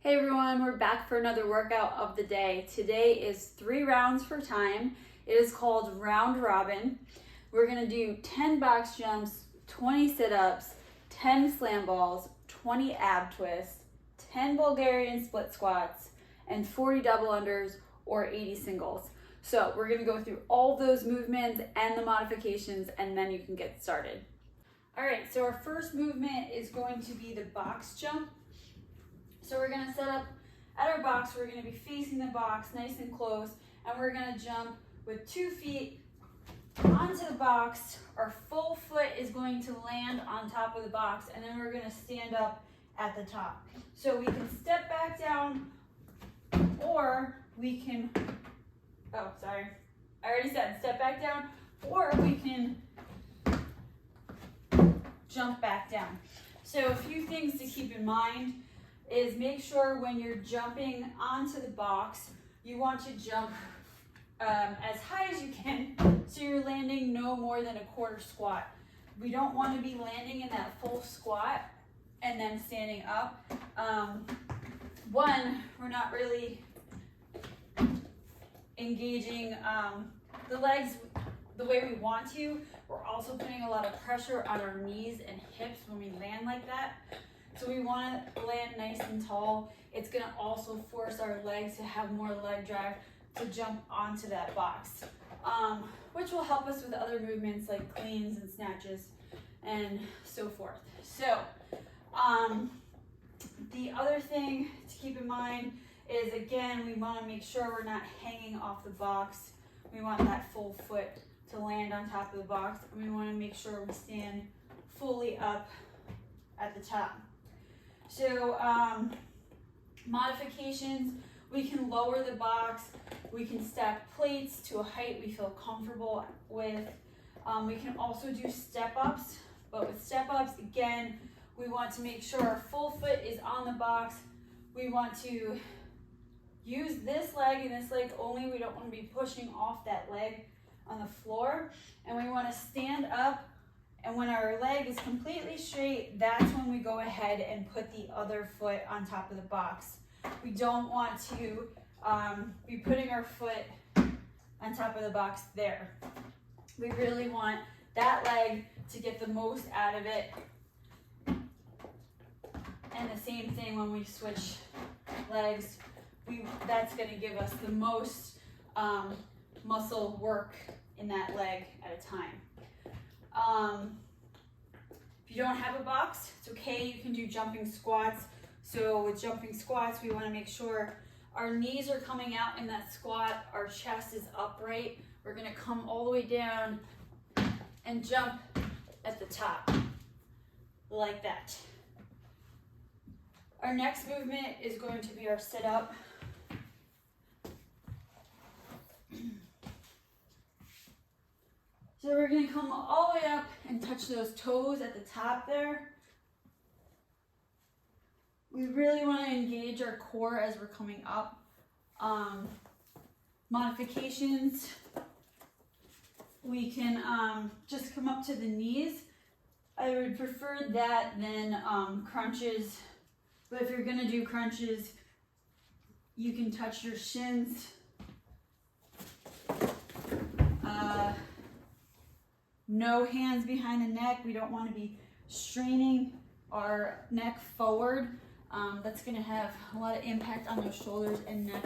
Hey everyone, we're back for another workout of the day. Today is 3 rounds for time. It is called round robin. We're gonna do 10 box jumps, 20 sit-ups, 10 slam balls, 20 ab twists, 10 Bulgarian split squats, and 40 double unders or 80 singles. So we're gonna go through all those movements and the modifications, and then you can get started. All right, so our first movement is going to be the box jump. So we're gonna set up at our box, we're gonna be facing the box nice and close, and we're gonna jump with 2 feet onto the box. Our full foot is going to land on top of the box, and then we're gonna stand up at the top. So we can step back down, or we can, oh, sorry. I already said step back down, or we can jump back down. So a few things to keep in mind is make sure when you're jumping onto the box, you want to jump as high as you can, so you're landing no more than a quarter squat. We don't want to be landing in that full squat and then standing up. One, we're not really engaging the legs the way we want to. We're also putting a lot of pressure on our knees and hips when we land like that. So we want to land nice and tall. It's going to also force our legs to have more leg drive to jump onto that box, which will help us with other movements like cleans and snatches and so forth. So the other thing to keep in mind is, again, we want to make sure we're not hanging off the box. We want that full foot to land on top of the box, and we want to make sure we stand fully up at the top. So modifications, we can lower the box, we can stack plates to a height we feel comfortable with. We can also do step-ups, but with step-ups, again, we want to make sure our full foot is on the box. We want to use this leg and this leg only. We don't want to be pushing off that leg on the floor. And we want to stand up, and when our leg is completely straight, that's when we go ahead and put the other foot on top of the box. We don't want to be putting our foot on top of the box there. We really want that leg to get the most out of it. And the same thing when we switch legs, that's going to give us the most muscle work in that leg at a time. If you don't have a box, it's okay, you can do jumping squats. So with jumping squats, we want to make sure our knees are coming out in that squat, our chest is upright. We're going to come all the way down and jump at the top, like that. Our next movement is going to be our sit-up. So we're going to come all the way up and touch those toes at the top there. We really want to engage our core as we're coming up. Modifications, we can just come up to the knees. I would prefer that than crunches, but if you're going to do crunches, you can touch your shins. No hands behind the neck. We don't want to be straining our neck forward. That's going to have a lot of impact on those shoulders and neck.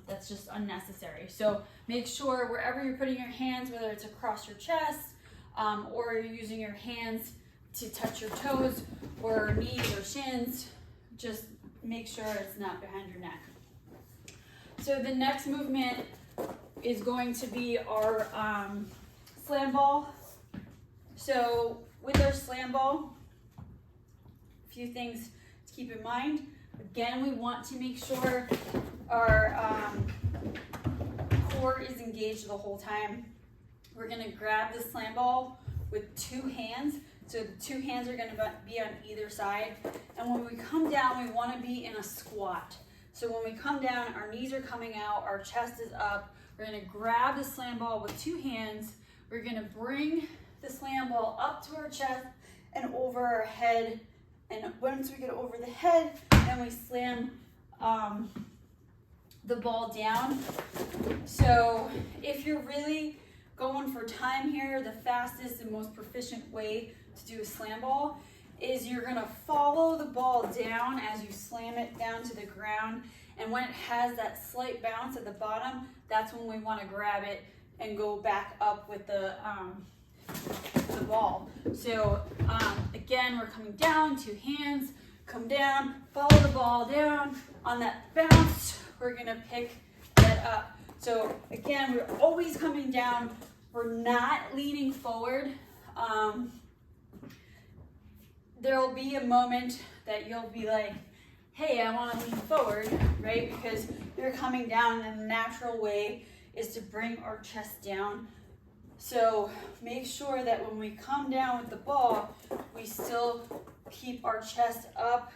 That's just unnecessary. So make sure wherever you're putting your hands, whether it's across your chest or you're using your hands to touch your toes or knees or shins, just make sure it's not behind your neck. So the next movement is going to be our slam ball. So with our slam ball, a few things to keep in mind. Again, we want to make sure our core is engaged the whole time. We're going to grab the slam ball with 2 hands. So the 2 hands are going to be on either side. And when we come down, we want to be in a squat. So when we come down, our knees are coming out, our chest is up. We're going to grab the slam ball with 2 hands. We're going to bring the slam ball up to our chest and over our head And once we get over the head, then we slam the ball down. So if you're really going for time here, the fastest and most proficient way to do a slam ball is you're gonna follow the ball down as you slam it down to the ground. And when it has that slight bounce at the bottom, that's when we wanna grab it and go back up with the ball. So again, we're coming down, 2 hands, come down, follow the ball down. On that bounce, we're gonna pick that up. So again, we're always coming down. We're not leaning forward. There'll be a moment that you'll be like, hey, I wanna lean forward, right? Because you're coming down, and the natural way is to bring our chest down. So make sure that when we come down with the ball, we still keep our chest up,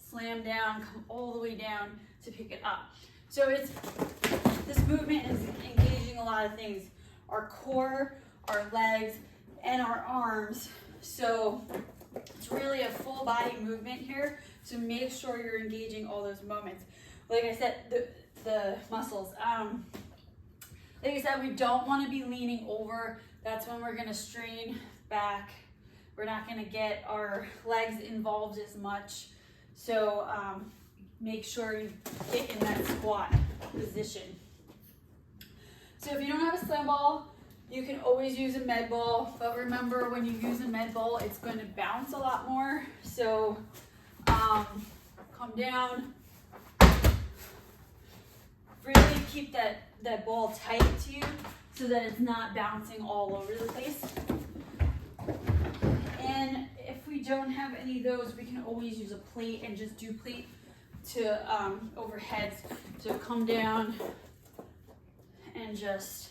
slam down, come all the way down to pick it up. So this movement is engaging a lot of things, our core, our legs, and our arms. So it's really a full body movement here. So make sure you're engaging all those moments. Like I said, the muscles. Like I said, we don't want to be leaning over. That's when we're going to strain back. We're not going to get our legs involved as much. So make sure you get in that squat position. So if you don't have a slam ball, you can always use a med ball. But remember, when you use a med ball, it's going to bounce a lot more. So come down. Really keep that ball tight to you so that it's not bouncing all over the place. And if we don't have any of those, we can always use a plate and just do plate to overheads. So come down and just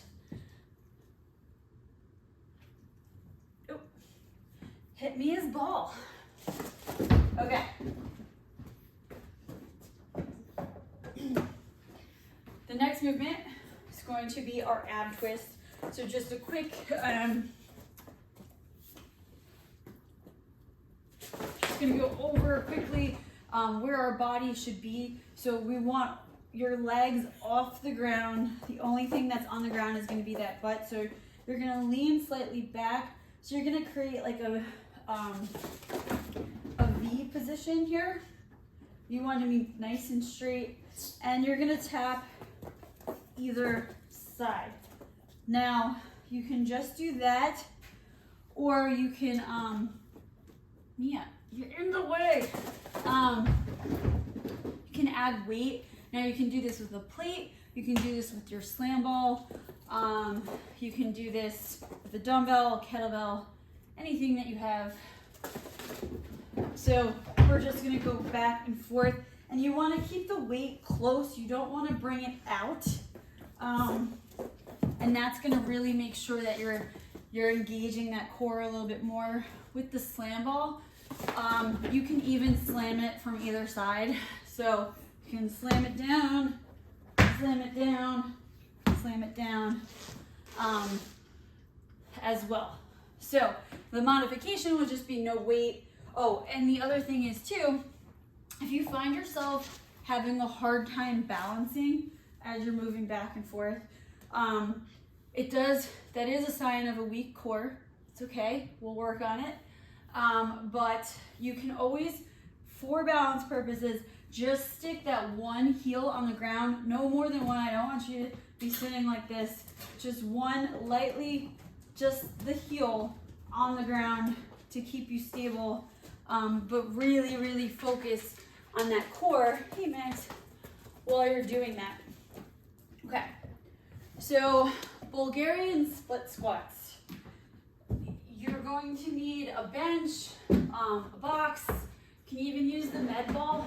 hit me as ball. Okay. The next movement is going to be our ab twist. So just a quick, just gonna go over quickly where our body should be. So we want your legs off the ground. The only thing that's on the ground is gonna be that butt. So you're gonna lean slightly back. So you're gonna create like a V position here. You want to be nice and straight, and you're gonna tap either side. Now you can just do that, or you can yeah, you're in the way. You can add weight. Now you can do this with a plate, you can do this with your slam ball, you can do this with a dumbbell, kettlebell, anything that you have. So we're just gonna go back and forth, and you wanna keep the weight close. You don't wanna bring it out. And that's gonna really make sure that you're engaging that core a little bit more. With the slam ball, you can even slam it from either side. So you can slam it down, slam it down, slam it down as well. So the modification would just be no weight. Oh, and the other thing is too, if you find yourself having a hard time balancing as you're moving back and forth, that is a sign of a weak core. It's okay, we'll work on it. But you can always, for balance purposes, just stick that one heel on the ground, no more than one. I don't want you to be sitting like this. Just one, lightly, just the heel on the ground to keep you stable. But really, really focus on that core, hey Max, while you're doing that. Okay, so Bulgarian split squats. You're going to need a bench, a box. You can even use the med ball,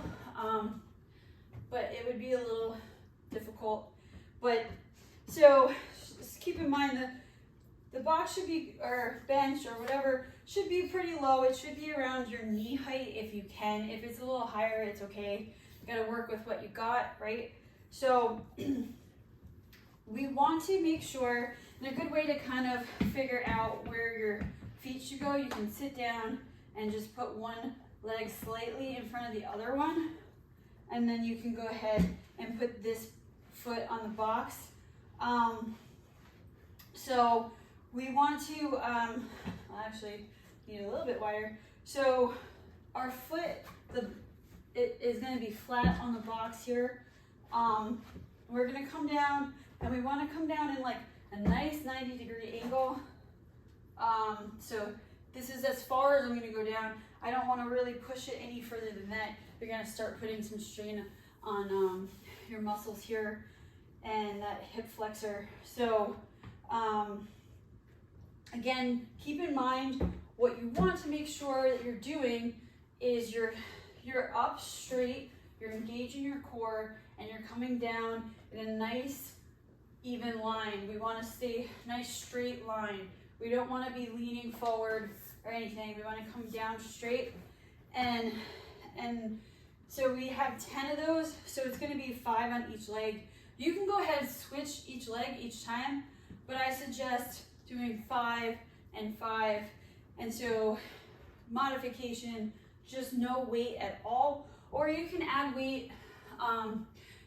but it would be a little difficult. But so just keep in mind that the box should be, or bench or whatever, should be pretty low. It should be around your knee height if you can. If it's a little higher, it's okay. You gotta work with what you got, right? So we want to make sure, and a good way to kind of figure out where your feet should go, you can sit down and just put one leg slightly in front of the other one. And then you can go ahead and put this foot on the box. So we want to, actually need a little bit wider. So our foot, it is going to be flat on the box here. We're going to come down, and we want to come down in like a nice 90-degree angle. So this is as far as I'm going to go down. I don't want to really push it any further than that. You're going to start putting some strain on your muscles here and that hip flexor. So again, keep in mind what you want to make sure that you're doing is you're up straight, you're engaging your core, and you're coming down in a nice even line. We want to stay nice straight line. We don't want to be leaning forward or anything. We want to come down straight, and so we have 10 of those, so it's going to be 5 on each leg. You can go ahead and switch each leg each time, but I suggest doing 5 and 5. And so modification, just no weight at all, or you can add weight.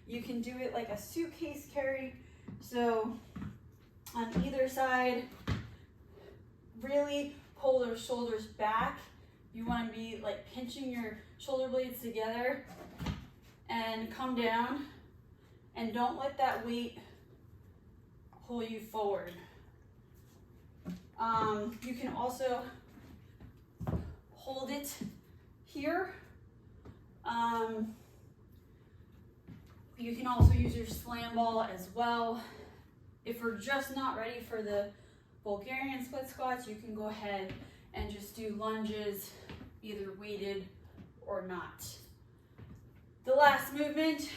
You can do it like a suitcase carry. So on either side, really pull those shoulders back. You want to be like pinching your shoulder blades together and come down, and don't let that weight pull you forward. You can also hold it here. You can also use your slam ball as well. If we're just not ready for the Bulgarian split squats, you can go ahead and just do lunges, either weighted or not. The last movement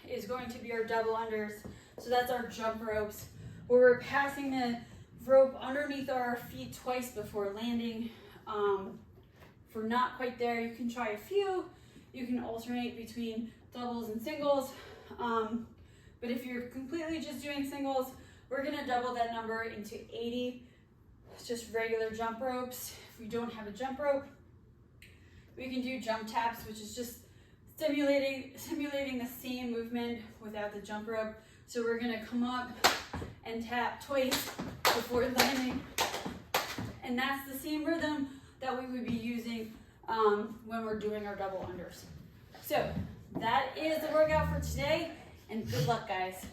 is going to be our double unders. So that's our jump ropes, where we're passing the rope underneath our feet twice before landing. If we're not quite there, you can try a few. You can alternate between doubles and singles. But if you're completely just doing singles, we're gonna double that number into 80. It's just regular jump ropes. If we don't have a jump rope, we can do jump taps, which is just simulating the same movement without the jump rope. So we're gonna come up and tap twice before landing. And that's the same rhythm that we would be using when we're doing our double unders. So that is the workout for today, and good luck, guys.